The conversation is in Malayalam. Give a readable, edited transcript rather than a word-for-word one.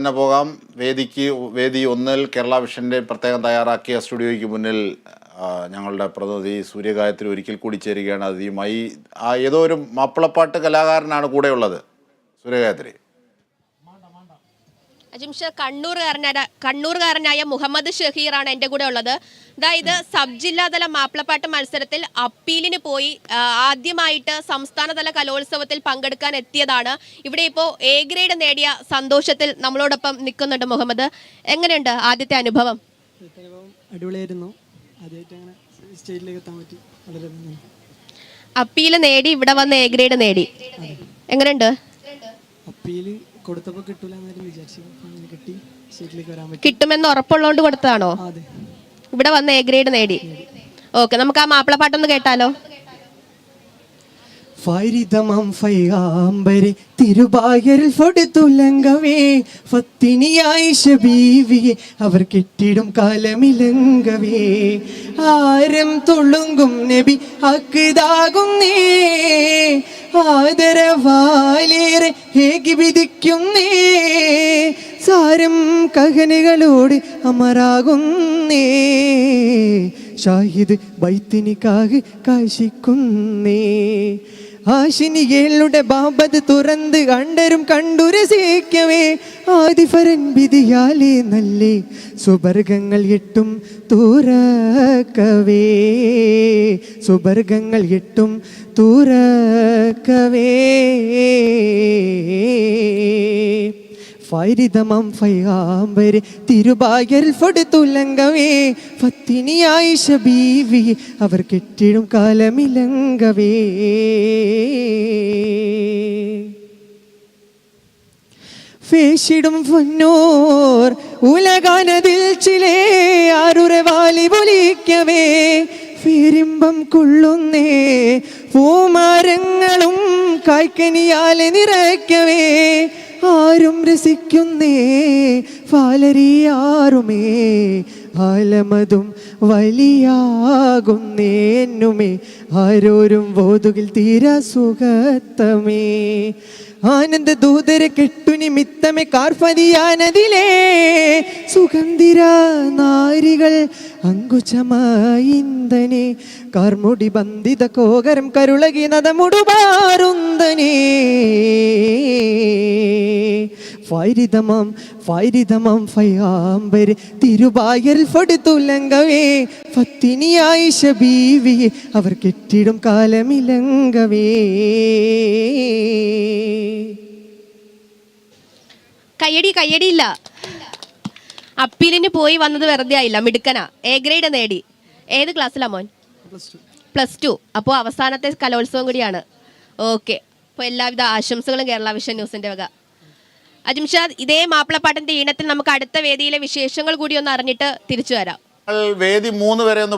തന്നെ പോകാം. വേദി ഒന്നിൽ കേരള വിഷൻ്റെ പ്രത്യേകം തയ്യാറാക്കിയ സ്റ്റുഡിയോയ്ക്ക് മുന്നിൽ ഞങ്ങളുടെ പ്രതിനിധി സൂര്യഗായത്രി ഒരിക്കൽ കൂടി ചേരുകയാണ്. അതിയുമായി ഏതോ ഒരു മാപ്പിളപ്പാട്ട് കലാകാരനാണ് കൂടെയുള്ളത്. സൂര്യഗായത്രി. അജിംഷ, കണ്ണൂർകാരനായ മുഹമ്മദ് ഷഹീറാണ് എൻ്റെ കൂടെ ഉള്ളത്. അതായത് സബ് ജില്ലാതല മാപ്പിളപ്പാട്ട് മത്സരത്തിൽ അപ്പീലിന് പോയി ആദ്യമായിട്ട് സംസ്ഥാനതല കലോത്സവത്തിൽ പങ്കെടുക്കാൻ എത്തിയതാണ്. ഇവിടെ ഇപ്പോൾ എ ഗ്രേഡ് നേടിയ സന്തോഷത്തിൽ നമ്മളോടൊപ്പം നിൽക്കുന്നുണ്ട് മുഹമ്മദ്. എങ്ങനെയുണ്ട് ആദ്യത്തെ അനുഭവം? അടിപൊളിയായിരുന്നു. സ്റ്റേജിലേക്ക് എത്താൻ പറ്റി. അപ്പീല് നേടി ഇവിടെ വന്ന് എ ഗ്രേഡ് നേടി. എങ്ങനെയുണ്ട്? അപ്പീല് കൊടുത്തപ്പോൾ കിട്ടൂല വിചാരിച്ചു, കിട്ടി. സ്റ്റേജിലേക്ക് വരാൻ പറ്റി. കിട്ടുമെന്ന് ഉറപ്പുള്ളതുകൊണ്ട് കൊടുത്തതാണോ? ഇവിടെ വന്ന് എ ഗ്രേഡ് നേടി. ഓക്കെ, നമുക്ക് ആ മാപ്പിളപ്പാട്ടൊന്ന് കേട്ടാലോ? ഫരിദമം ഫൈഗാംബരെ തിരുബായരിൽ ഫൊടുത്തുലങ്കവേ ഫത്തിനിയായി ബീവിയെ അവർ കെട്ടിടും കാലമിലങ്കവേ ആരം തുളുങ്കും നബി അക്താകുന്നേ ആദരവാലേറെ ഹേകി വിധിക്കുന്നേ സാരം കഹനകളോട് അമരാകുന്നേ ഷാഹിദ് ബൈത്തിനിക്കാക് കാശിക്കുന്നേ ആശിനികളുടെ ബാബത് തുറന്ന് കണ്ടരും കണ്ടു രസിക്കവേ ആദിഫരൻ വിധിയാലേ നല്ലേ സുബർഗങ്ങൾ എട്ടും തൂറക്കവേ സുബർഗങ്ങൾ എട്ടും തൂറക്കവേ ഫരിദമം ഫൈഗാംബരെ തിരുബായരിൽ ഫൊടുത്തുലങ്കവേ ഫത്തിനിയായി ബീവി അവർ കെട്ടിടും കാലമിലങ്കവേ ഫേഷിടും പൊന്നോർ ഉലകാനതിൽ ചിലേ ആരുറെ വാലി പൊലിക്കവേ ഫേരിമ്പം കൊള്ളുന്നേ പൂമരങ്ങളും കായ്ക്കനിയാലെ നിറയ്ക്കവേ ആരും രസിക്കുന്നേ ഫാലരിയാറുമേ ആലമതും വലിയാകുന്നേന്നുമേ ആരോരും ബോധുകിൽ തീരാ സുഖത്തമേ ആനന്ദ ദൂതരെ കെട്ടു നിമിത്തമേ കാർഫതിയാനതിലേ സുഗന്ധിര നാരികൾ അങ്കുചമായിന്തനെ കാർമുടി ബന്ധിത കോകരം കരുളകി നദമുടുപാറുന്തനേ ഫൈരിദമം ഫൈഗാംബരെ തിരുബായരിൽ ഫൊടുത്തുലങ്കവേ ഫത്തിനിയായി ബീവി അവർ കെട്ടിടും കാലമിലങ്കവേ. കയ്യടിയില്ല. അപ്പീലിന് പോയി വന്നത് വെറുതെ ആയില്ല, മിടുക്കനാ. എ ഗ്രേഡ് നേടി. ഏത് ക്ലാസ്സിലാ മോൻ? +2. അപ്പോൾ അവസാനത്തെ കലോത്സവം കൂടിയാണ്. ഓക്കെ, അപ്പോൾ എല്ലാവിധ ആശംസകളും കേരള വിഷൻ ന്യൂസിന്റെ വക. അജിംഷാദ്, ഇതേ മാപ്പിളപ്പാട്ടിന്റെ ഈണത്തിൽ നമുക്ക് അടുത്ത വേദിയിലെ വിശേഷങ്ങൾ കൂടി ഒന്ന് അറിഞ്ഞിട്ട് തിരിച്ചു വരാം. വേദി 3 വരെ ഒന്ന്